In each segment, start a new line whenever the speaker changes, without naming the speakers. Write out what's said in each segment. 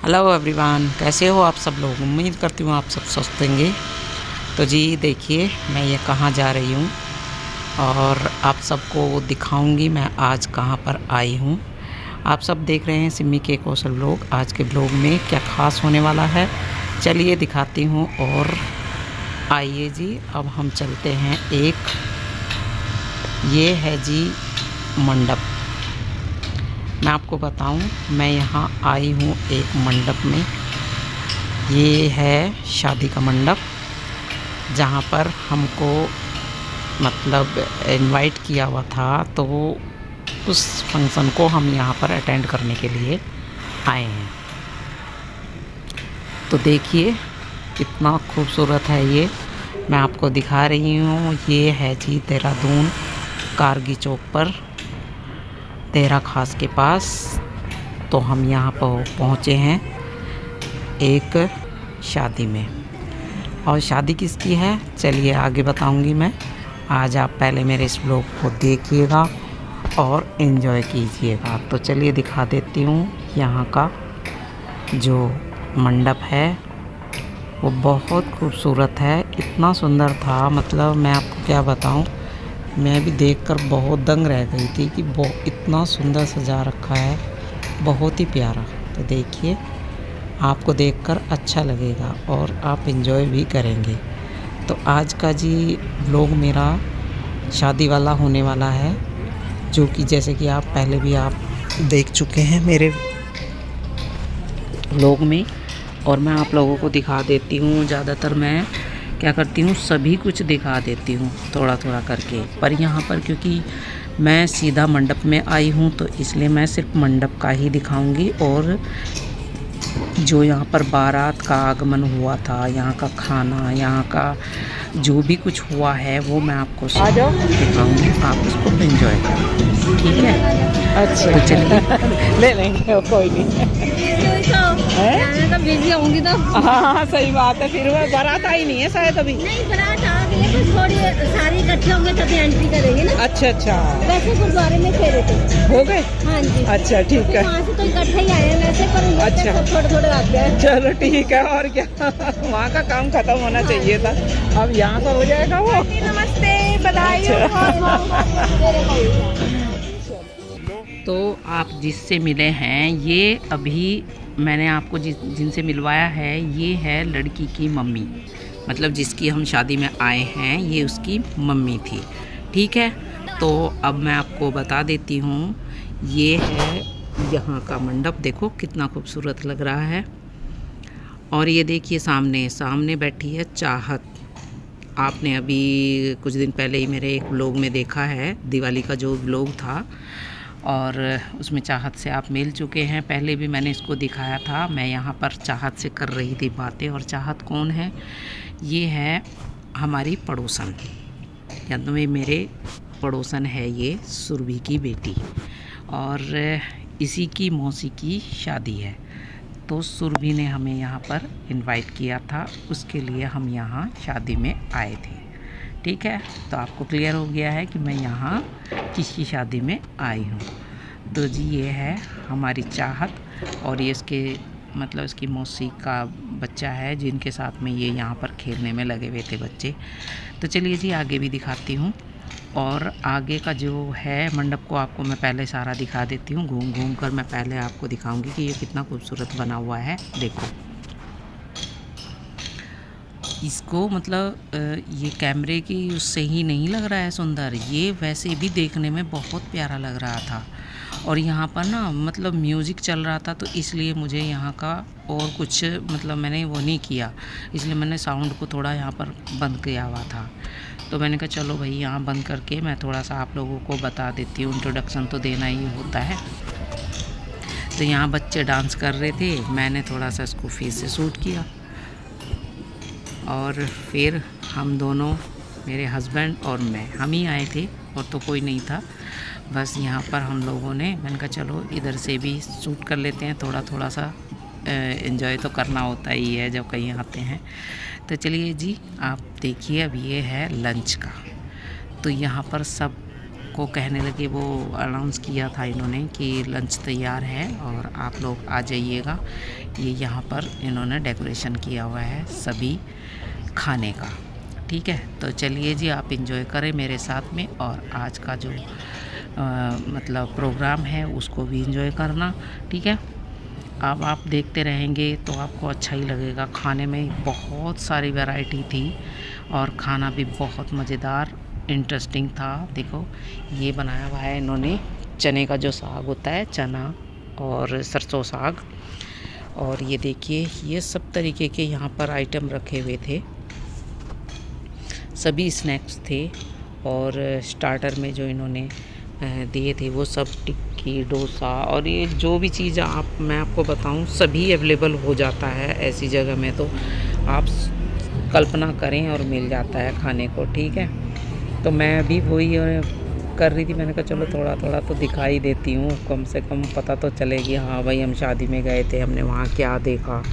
Hello everyone, कैसे हो आप सब लोग। उम्मीद करती हूँ आप सब स्वस्थ होंगे। तो जी देखिए, मैं ये कहाँ जा रही हूँ और आप सबको दिखाऊंगी मैं आज कहाँ पर आई हूँ। आप सब देख रहे हैं सिमी के कौशल ब्लॉग। आज के ब्लॉग में क्या ख़ास होने वाला है, चलिए दिखाती हूँ। और आइए जी, अब हम चलते हैं। ये है जी मंडप। मैं आपको बताऊं, मैं यहाँ आई हूँ एक मंडप में। ये है शादी का मंडप, जहाँ पर हमको मतलब इनवाइट किया हुआ था, तो उस फंक्शन को हम यहाँ पर अटेंड करने के लिए आए हैं। तो देखिए कितना खूबसूरत है ये, मैं आपको दिखा रही हूँ। ये है जी देहरादून कारगी चौक पर, तेरा खास के पास। तो हम यहाँ पर पहुँचे हैं एक शादी में। और शादी किसकी है चलिए आगे बताऊँगी मैं। आज आप पहले मेरे इस ब्लॉग को देखिएगा और एंजॉय कीजिएगा। तो चलिए दिखा देती हूँ। यहाँ का जो मंडप है वो बहुत खूबसूरत है, इतना सुंदर था, मतलब मैं आपको क्या बताऊँ। मैं भी देखकर बहुत दंग रह गई थी कि इतना सुंदर सजा रखा है, बहुत ही प्यारा। तो देखिए, आपको देखकर अच्छा लगेगा और आप एंजॉय भी करेंगे। तो आज का जी व्लॉग मेरा शादी वाला होने वाला है, जो कि जैसे कि आप पहले भी आप देख चुके हैं मेरे व्लॉग में। और मैं आप लोगों को दिखा देती हूँ। ज़्यादातर मैं क्या करती हूँ, सभी कुछ दिखा देती हूँ थोड़ा थोड़ा करके। पर यहाँ पर क्योंकि मैं सीधा मंडप में आई हूँ, तो इसलिए मैं सिर्फ मंडप का ही दिखाऊंगी। और जो यहाँ पर बारात का आगमन हुआ था, यहाँ का खाना, यहाँ का जो भी कुछ हुआ है, वो मैं आपको दिखाऊंगी। आप उसको एंजॉय करें, ठीक है।
अच्छा
तो चलिए
ले लेंगे, कोई नहीं।
बिजी होंगी तो
हाँ सही बात है। फिर वो बारात आई नहीं है शायद अभी।
नहीं, बारात आ गई है, बस थोड़ी सारी इकट्ठे होंगे तभी एंट्री करेंगे ना।
अच्छा अच्छा,
वैसे गुरुद्वारे में फेरे थे।
हो गए।
हाँ जी।
अच्छा ठीक है।
वहाँ से तो इकट्ठे ही आए हैं वैसे, पर
अच्छा।
सब थोड़े थोड़े आते हैं।
चलो ठीक है, और क्या। वहाँ का काम खत्म होना चाहिए था, अब यहाँ का हो जाएगा वो।
नमस्ते, बधाई हो।
तो आप जिससे मिले हैं, ये अभी मैंने आपको जिनसे मिलवाया है, ये है लड़की की मम्मी। मतलब जिसकी हम शादी में आए हैं, ये उसकी मम्मी थी, ठीक है। तो अब मैं आपको बता देती हूँ, ये है यहाँ का मंडप। देखो कितना खूबसूरत लग रहा है। और ये देखिए सामने सामने बैठी है चाहत। आपने अभी कुछ दिन पहले ही मेरे एक व्लॉग में देखा है, दिवाली का जो व्लॉग था, और उसमें चाहत से आप मिल चुके हैं। पहले भी मैंने इसको दिखाया था। मैं यहाँ पर चाहत से कर रही थी बातें। और चाहत कौन है? ये है हमारी पड़ोसन, या तो मेरे पड़ोसन है ये सुरभि की बेटी। और इसी की मौसी की शादी है। तो सुरभि ने हमें यहाँ पर इनवाइट किया था, उसके लिए हम यहाँ शादी में आए थे, ठीक है। तो आपको क्लियर हो गया है कि मैं यहाँ किसकी शादी में आई हूँ। तो जी ये है हमारी चाहत, और ये इसके मतलब इसकी मौसी का बच्चा है, जिनके साथ में ये यहाँ पर खेलने में लगे हुए थे बच्चे। तो चलिए जी आगे भी दिखाती हूँ। और आगे का जो है मंडप को आपको मैं पहले सारा दिखा देती हूँ। घूम घूम कर मैं पहले आपको दिखाऊंगी कि ये कितना खूबसूरत बना हुआ है। देखो इसको, मतलब ये कैमरे की उससे ही नहीं लग रहा है सुंदर, ये वैसे भी देखने में बहुत प्यारा लग रहा था। और यहाँ पर ना मतलब म्यूज़िक चल रहा था, तो इसलिए मुझे यहाँ का और कुछ मतलब मैंने वो नहीं किया, इसलिए मैंने साउंड को थोड़ा यहाँ पर बंद किया हुआ था। तो मैंने कहा चलो भाई यहाँ बंद करके मैं थोड़ा सा आप लोगों को बता देती हूँ, इंट्रोडक्शन तो देना ही होता है। तो यहाँ बच्चे डांस कर रहे थे, मैंने थोड़ा सा इसको फेस से शूट किया। और फिर हम दोनों, मेरे हस्बैंड और मैं, हम ही आए थे, और तो कोई नहीं था। बस यहाँ पर हम लोगों ने, मैंने कहा चलो इधर से भी शूट कर लेते हैं, थोड़ा थोड़ा सा एंजॉय तो करना होता ही है जब कहीं आते हैं। तो चलिए जी आप देखिए, अब ये है लंच का। तो यहाँ पर सब को कहने लगे, वो अनाउंस किया था इन्होंने कि लंच तैयार है और आप लोग आ जाइएगा। ये यहाँ पर इन्होंने डेकोरेशन किया हुआ है सभी खाने का, ठीक है। तो चलिए जी, आप इंजॉय करें मेरे साथ में, और आज का जो मतलब प्रोग्राम है उसको भी इंजॉय करना, ठीक है। अब आप देखते रहेंगे तो आपको अच्छा ही लगेगा। खाने में बहुत सारी वैरायटी थी और खाना भी बहुत मज़ेदार इंटरेस्टिंग था। देखो ये बनाया हुआ है इन्होंने चने का जो साग होता है, चना और सरसों साग, और ये देखिए ये सब तरीके के यहाँ पर आइटम रखे हुए थे, सभी स्नैक्स थे। और स्टार्टर में जो इन्होंने दिए थे वो सब टिक्की, डोसा, और ये जो भी चीज़ मैं आपको बताऊं सभी अवेलेबल हो जाता है ऐसी जगह में, तो आप कल्पना करें और मिल जाता है खाने को, ठीक है। तो मैं अभी वही कर रही थी, मैंने कहा चलो थोड़ा थोड़ा तो दिखाई देती हूँ, कम से कम पता तो चलेगी। हाँ भाई, हम शादी में गए थे, हमने वहाँ क्या देखा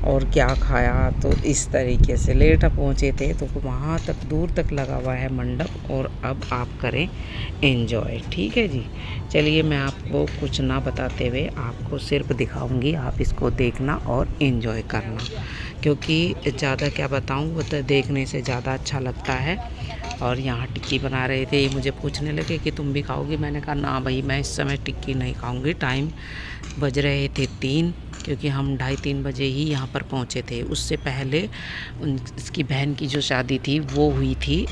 और क्या खाया। तो इस तरीके से लेट पहुँचे थे, तो वहाँ तक दूर तक लगा हुआ है मंडप, और अब आप करें एंजॉय, ठीक है जी। चलिए मैं आपको कुछ ना बताते हुए आपको सिर्फ दिखाऊंगी, आप इसको देखना और एंजॉय करना, क्योंकि ज़्यादा क्या बताऊं, वो तो देखने से ज़्यादा अच्छा लगता है। और यहाँ टिक्की बना रहे थे, ये मुझे पूछने लगे कि तुम भी खाओगी, मैंने कहा ना भाई मैं इस समय टिक्की नहीं खाऊंगी। टाइम बज रहे थे 3, क्योंकि हम 2:30-3 बजे ही यहाँ पर पहुँचे थे। उससे पहले इसकी बहन की जो शादी थी वो हुई थी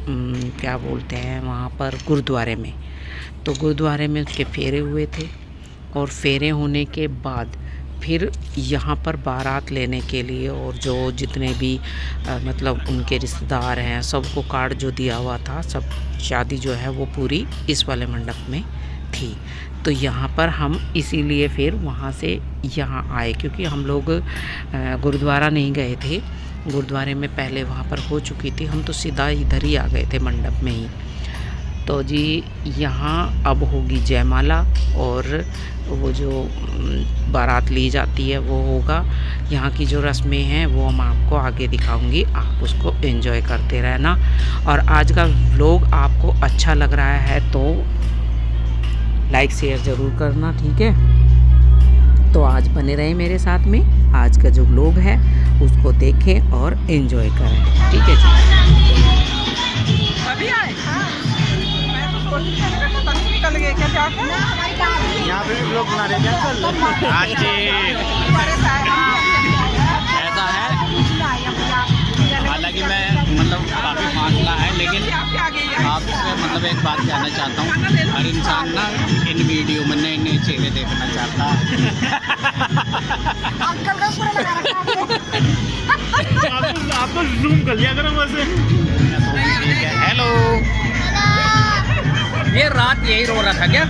क्या बोलते हैं वहाँ पर गुरुद्वारे में, तो गुरुद्वारे में उसके फेरे हुए थे, और फेरे होने के बाद फिर यहाँ पर बारात लेने के लिए, और जो जितने भी मतलब उनके रिश्तेदार हैं सबको कार्ड जो दिया हुआ था, सब शादी जो है वो पूरी इस वाले मंडप में थी। तो यहाँ पर हम इसीलिए फिर वहाँ से यहाँ आए, क्योंकि हम लोग गुरुद्वारा नहीं गए थे, गुरुद्वारे में पहले वहाँ पर हो चुकी थी, हम तो सीधा इधर ही आ गए थे मंडप में ही। तो जी यहाँ अब होगी जयमाला, और वो जो बारात ली जाती है वो होगा। यहाँ की जो रस्में हैं वो हम आपको आगे दिखाऊंगी, आप उसको एंजॉय करते रहना। और आज का व्लॉग आपको अच्छा लग रहा है तो लाइक शेयर ज़रूर करना, ठीक है। तो आज बने रहे मेरे साथ में, आज का जो व्लॉग है उसको देखें और एंजॉय करें, ठीक है जी।
अभी आए? मैं तो कोशिश कर रहा था, तभी निकल गए क्या जाकर?
यहाँ पे भी लोग बना रहे हैं हाँ जी, ऐसा है। हालांकि मैं मतलब काफ़ी फासला है, लेकिन आपसे मतलब एक बात कहना चाहता हूँ, हर इंसान ना इन वीडियो में नए नए चेहरे देखना चाहता है। आपको जूम कर लिया करो वैसे। हेलो, ये रात यही रो रहा था क्या?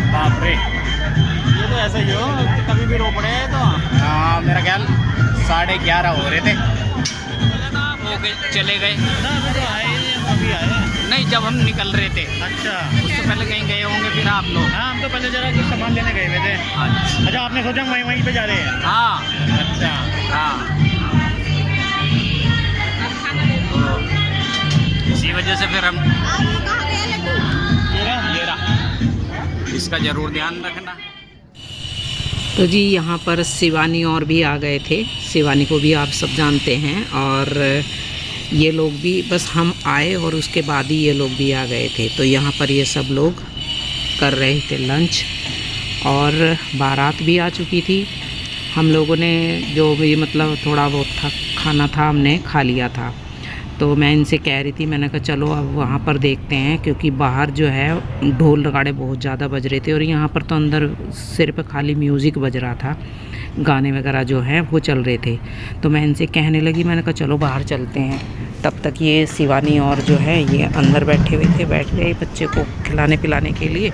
बाप रे, ये तो ऐसा ही हो, कभी भी रो पड़े तो। हाँ, मेरा ख्याल 11:30 हो रहे थे, हो गए चले गए। अभी आए नहीं, जब हम निकल रहे थे। अच्छा, उससे पहले कहीं गए होंगे फिर आप लोग? हाँ, हम तो पहले जरा कुछ सामान लेने गए हुए थे। अच्छा, आपने सोचा वहीं पे जा रहे हैं? हाँ। अच्छा, हाँ, इसी वजह से फिर हम इसका ज़रूर ध्यान रखना।
तो जी यहाँ पर शिवानी और भी आ गए थे, शिवानी को भी आप सब जानते हैं, और ये लोग भी, बस हम आए और उसके बाद ही ये लोग भी आ गए थे। तो यहाँ पर ये सब लोग कर रहे थे लंच, और बारात भी आ चुकी थी। हम लोगों ने जो भी मतलब थोड़ा बहुत था खाना था हमने खा लिया था। तो मैं इनसे कह रही थी, मैंने कहा चलो अब वहाँ पर देखते हैं, क्योंकि बाहर जो है ढोल नगाड़े बहुत ज़्यादा बज रहे थे, और यहाँ पर तो अंदर सिर्फ खाली म्यूज़िक बज रहा था, गाने वगैरह जो हैं वो चल रहे थे। तो मैं इनसे कहने लगी, मैंने कहा चलो बाहर चलते हैं। तब तक ये शिवानी और जो है ये अंदर बैठे हुए थे, बैठ गए बच्चे को खिलाने पिलाने के लिए।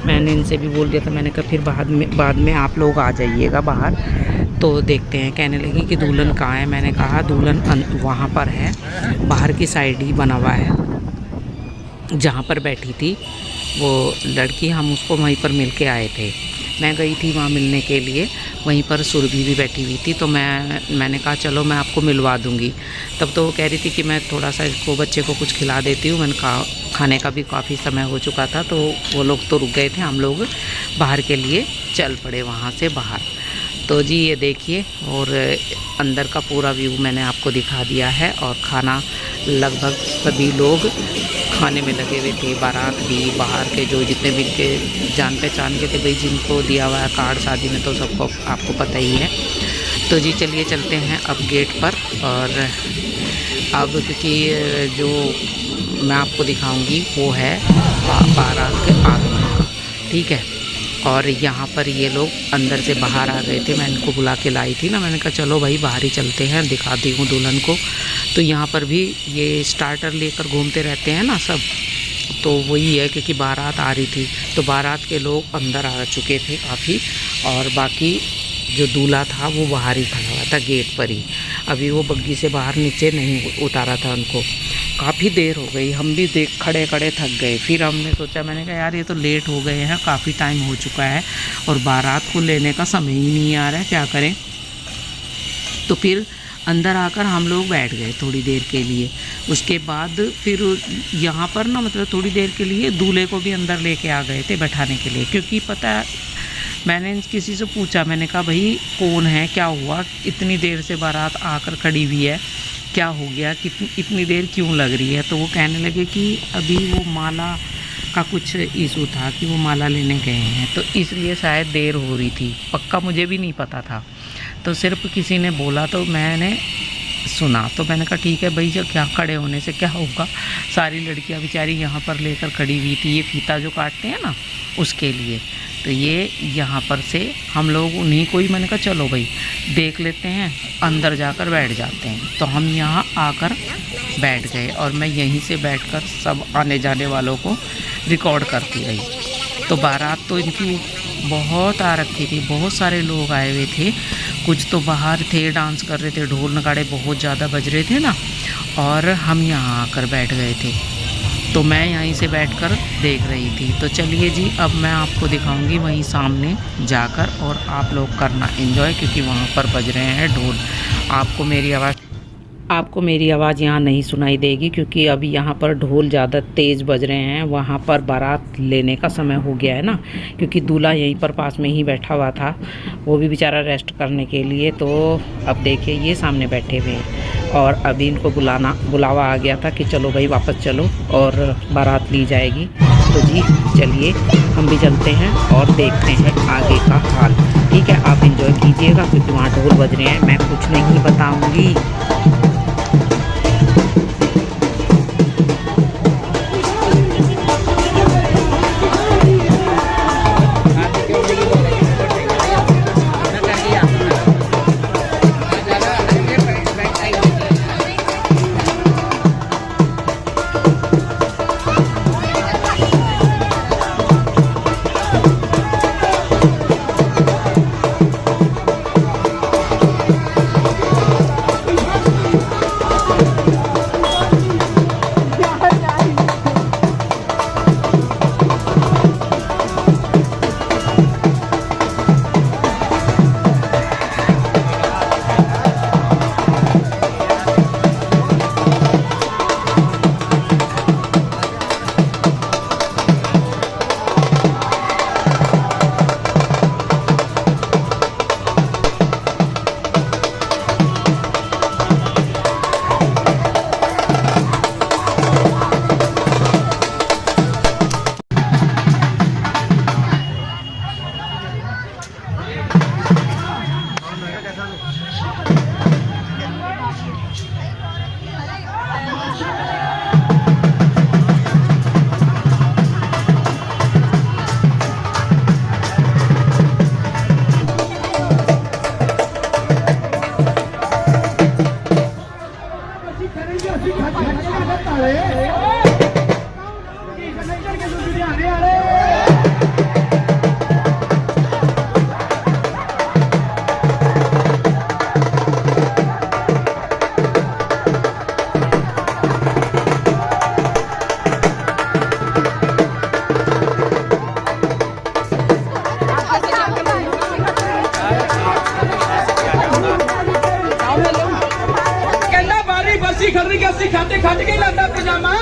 मैंने इनसे भी बोल दिया था, मैंने कहा फिर बाद में आप लोग आ जाइएगा बाहर, तो देखते हैं। कहने लगी कि दुल्हन कहाँ है? मैंने कहा दुल्हन वहाँ पर है, बाहर की साइड ही बना हुआ है जहाँ पर बैठी थी वो लड़की, हम उसको वहीं पर मिल के आए थे। मैं गई थी वहाँ मिलने के लिए, वहीं पर सुरभि भी बैठी हुई थी। तो मैंने कहा चलो मैं आपको मिलवा दूँगी। तब तो वो कह रही थी कि मैं थोड़ा सा इसको बच्चे को कुछ खिला देती हूँ। मैंने कहा खाने का भी काफ़ी समय हो चुका था, तो वो लोग तो रुक गए थे, हम लोग बाहर के लिए चल पड़े वहाँ से बाहर। तो जी ये देखिए, और अंदर का पूरा व्यू मैंने आपको दिखा दिया है। और खाना लगभग सभी लोग खाने में लगे हुए थे। बारात भी, बाहर के जो जितने भी के जान पहचान के थे भाई, जिनको दिया हुआ है कार्ड शादी में, तो सबको आपको पता ही है। तो जी चलिए चलते हैं अब गेट पर। और अब क्योंकि जो मैं आपको दिखाऊंगी वो है बारात के आगमन का, ठीक है। और यहाँ पर ये लोग अंदर से बाहर आ गए थे। मैं इनको बुला के लाई थी ना, मैंने कहा चलो भाई बाहर ही चलते हैं, दिखाती हूँ दुल्हन को। तो यहाँ पर भी ये स्टार्टर लेकर घूमते रहते हैं ना सब, तो वही है क्योंकि बारात आ रही थी, तो बारात के लोग अंदर आ चुके थे काफ़ी, और बाकी जो दूल्हा था वो बाहर ही खड़ा हुआ था गेट पर ही। अभी वो बग्गी से बाहर नीचे नहीं उतारा था उनको। काफ़ी देर हो गई, हम भी खड़े खड़े थक गए। फिर हमने सोचा, मैंने कहा यार ये तो लेट हो गए हैं, काफ़ी टाइम हो चुका है और बारात को लेने का समय ही नहीं आ रहा है, क्या करें। तो फिर अंदर आकर हम लोग बैठ गए थोड़ी देर के लिए। उसके बाद फिर यहाँ पर ना मतलब थोड़ी देर के लिए दूल्हे को भी अंदर लेके आ गए थे बैठाने के लिए, क्योंकि पता है मैंने किसी से पूछा, मैंने कहा भाई कौन है, क्या हुआ, इतनी देर से बारात आकर खड़ी हुई है, क्या हो गया, कितनी इतनी देर क्यों लग रही है। तो वो कहने लगे कि अभी वो माला का कुछ इशू था कि वो माला लेने गए हैं, तो इसलिए शायद देर हो रही थी। पक्का मुझे भी नहीं पता था, तो सिर्फ किसी ने बोला तो मैंने सुना। तो मैंने कहा ठीक है भाई, जो क्या खड़े होने से क्या होगा, सारी लड़कियां बेचारी यहाँ पर लेकर खड़ी हुई थी, ये फीता जो काटते हैं ना उसके लिए। तो ये यहाँ पर से हम लोग उन्हीं को ही, मैंने कहा चलो भाई देख लेते हैं, अंदर जाकर बैठ जाते हैं। तो हम यहाँ आकर बैठ गए और मैं यहीं से बैठकर सब आने जाने वालों को रिकॉर्ड करती रही। तो बारात तो इनकी बहुत आ रखी थी, बहुत सारे लोग आए हुए थे, कुछ तो बाहर थे डांस कर रहे थे, ढोल नगाड़े बहुत ज़्यादा बज रहे थे ना, और हम यहाँ आकर बैठ गए थे। तो मैं यहीं से बैठकर देख रही थी। तो चलिए जी, अब मैं आपको दिखाऊंगी वहीं सामने जाकर, और आप लोग करना एंजॉय, क्योंकि वहाँ पर बज रहे हैं ढोल। आपको मेरी आवाज़ यहाँ नहीं सुनाई देगी क्योंकि अभी यहाँ पर ढोल ज़्यादा तेज़ बज रहे हैं। वहाँ पर बारात लेने का समय हो गया है ना, क्योंकि दूल्हा यहीं पर पास में ही बैठा हुआ था, वो भी बेचारा रेस्ट करने के लिए। तो अब देखिए ये सामने बैठे हुए हैं, और अभी इनको बुलावा आ गया था कि चलो भाई वापस चलो और बारात ली जाएगी। तो जी चलिए हम भी चलते हैं और देखते हैं आगे का हाल, ठीक है। आप एंजॉय कीजिएगा क्योंकि वहाँ ढोल बज रहे हैं, मैं कुछ नहीं बताऊँगी।
के खट के लाता पजामा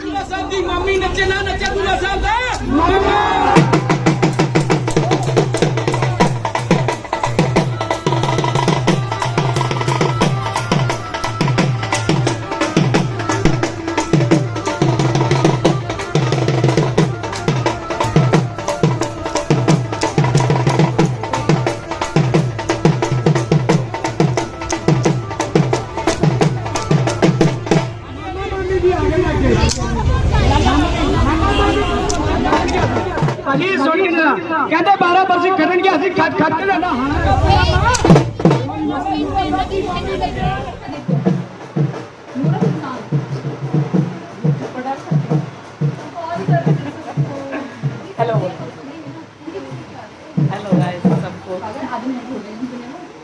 दूल्हा साहब दी मम्मी नचे ना नचे दूल्हा साहब दा कहते 12 वर्ष खड़न के असि खट खट लेना
हेलो गाइस सबको।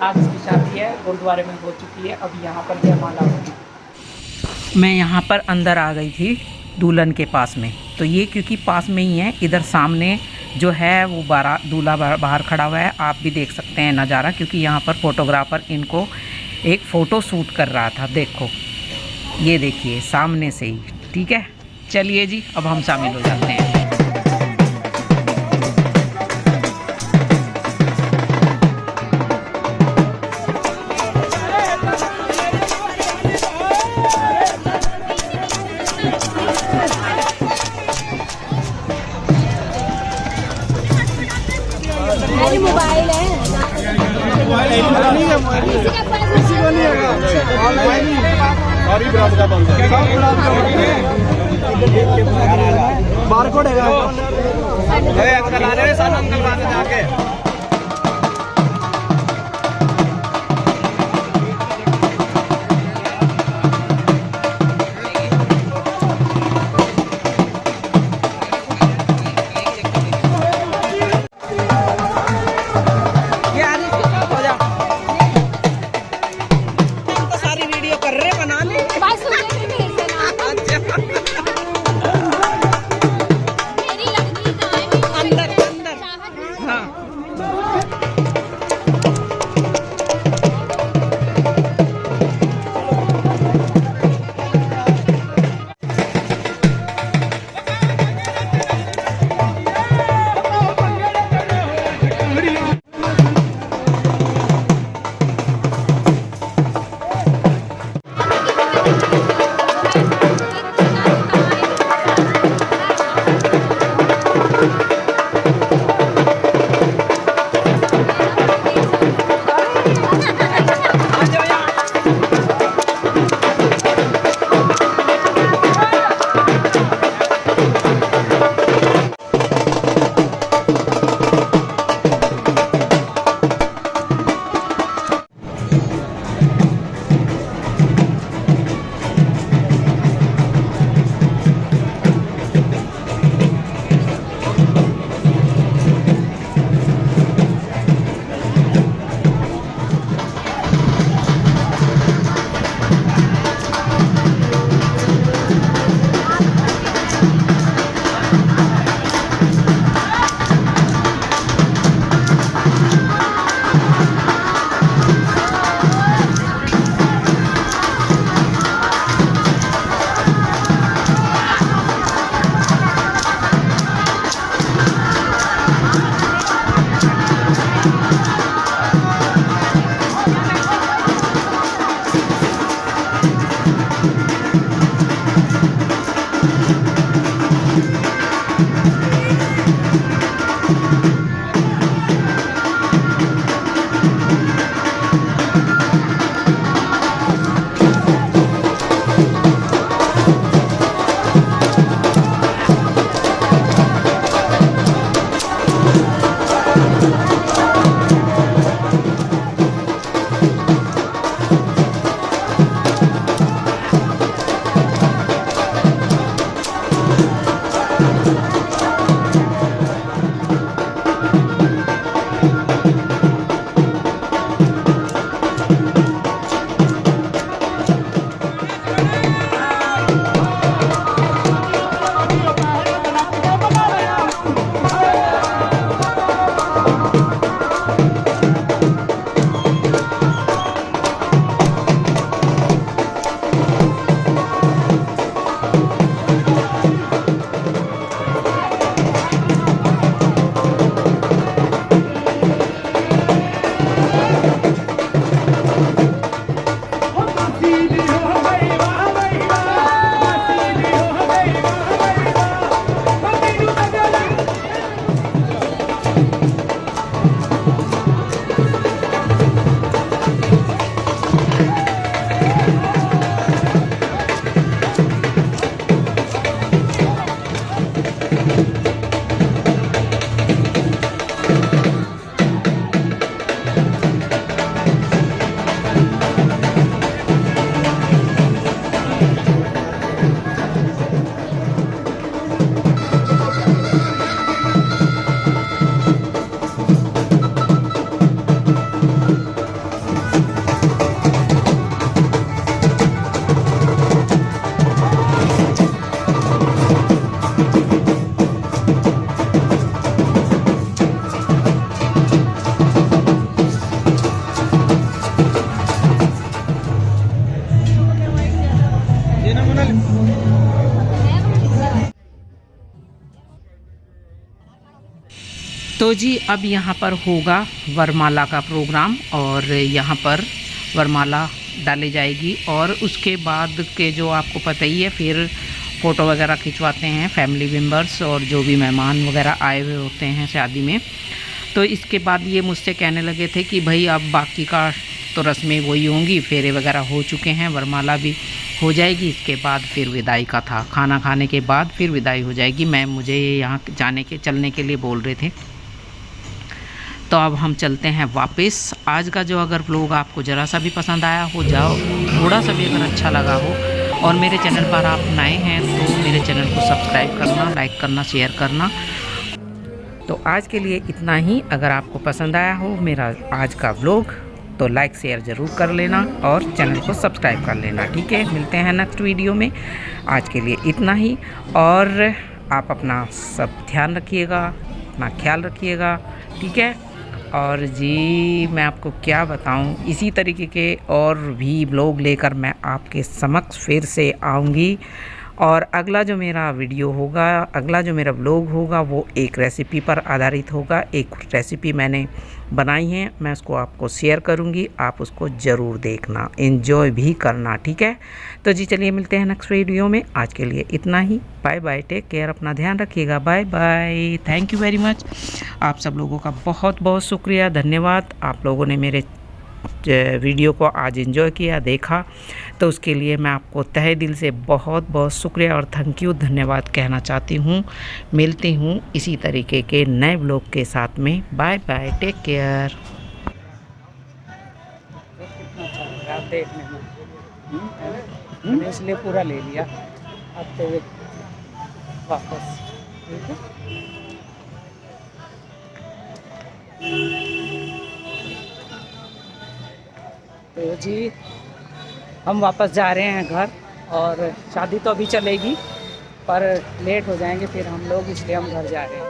आज इसकी शादी है, गुरुद्वारे में हो चुकी है। अब यहाँ पर जयमाला होगी। मैं यहाँ पर अंदर आ गई थी दुल्हन के पास में, तो ये क्योंकि पास में ही है, इधर सामने जो है वो दूल्हा बाहर खड़ा हुआ है। आप भी देख सकते हैं नज़ारा, क्योंकि यहाँ पर फोटोग्राफर इनको एक फ़ोटो शूट कर रहा था। देखो ये देखिए सामने से ही। ठीक है, चलिए जी अब हम शामिल हो जाते हैं।
मोबाइल है
बारकोड है अंकल आ रहे हैं अंकल बात जाके
तो जी अब यहाँ पर होगा वरमाला का प्रोग्राम और यहाँ पर वरमाला डाली जाएगी और उसके बाद के जो आपको पता ही है फिर फ़ोटो वगैरह खिंचवाते हैं फैमिली मेम्बर्स और जो भी मेहमान वगैरह आए हुए होते हैं शादी में। तो इसके बाद ये मुझसे कहने लगे थे कि भाई अब बाकी का तो रस्में वही होंगी, फेरे वगैरह हो चुके हैं, वरमाला भी हो जाएगी, इसके बाद फिर विदाई का था, खाना खाने के बाद फिर विदाई हो जाएगी। मुझे यहाँ चलने के लिए बोल रहे थे। तो अब हम चलते हैं वापस। आज का जो अगर व्लॉग आपको ज़रा सा भी पसंद आया हो, थोड़ा सा भी अगर अच्छा लगा हो और मेरे चैनल पर आप नए हैं तो मेरे चैनल को सब्सक्राइब करना, लाइक करना, शेयर करना। तो आज के लिए इतना ही। अगर आपको पसंद आया हो मेरा आज का व्लॉग तो लाइक शेयर ज़रूर कर लेना और चैनल को सब्सक्राइब कर लेना। ठीक है, मिलते हैं नेक्स्ट वीडियो में। आज के लिए इतना ही और आप अपना सब ध्यान रखिएगा, अपना ख्याल रखिएगा। ठीक है, और जी मैं आपको क्या बताऊं, इसी तरीके के और भी व्लॉग लेकर मैं आपके समक्ष फिर से आऊँगी। और अगला जो मेरा वीडियो होगा, अगला जो मेरा व्लॉग होगा वो एक रेसिपी पर आधारित होगा। एक रेसिपी मैंने बनाई है, मैं उसको आपको शेयर करूंगी, आप उसको ज़रूर देखना, एंजॉय भी करना। ठीक है, तो जी चलिए मिलते हैं नेक्स्ट वीडियो में। आज के लिए इतना ही। बाय बाय, टेक केयर, अपना ध्यान रखिएगा। Bye bye, thank you very much. आप सब लोगों का बहुत बहुत शुक्रिया, धन्यवाद। आप लोगों ने मेरे वीडियो को आज एंजॉय किया, देखा, तो उसके लिए मैं आपको तहे दिल से बहुत बहुत शुक्रिया और थैंक यू, धन्यवाद कहना चाहती हूँ। मिलती हूँ इसी तरीके के नए व्लॉग के साथ में। Bye bye, take care.
देखने में मैंने इसलिए पूरा ले लिया। अब तो वापस ठीक है। तो जी हम वापस जा रहे हैं घर और शादी तो अभी चलेगी पर लेट हो जाएंगे फिर हम लोग, इसलिए हम घर जा रहे हैं।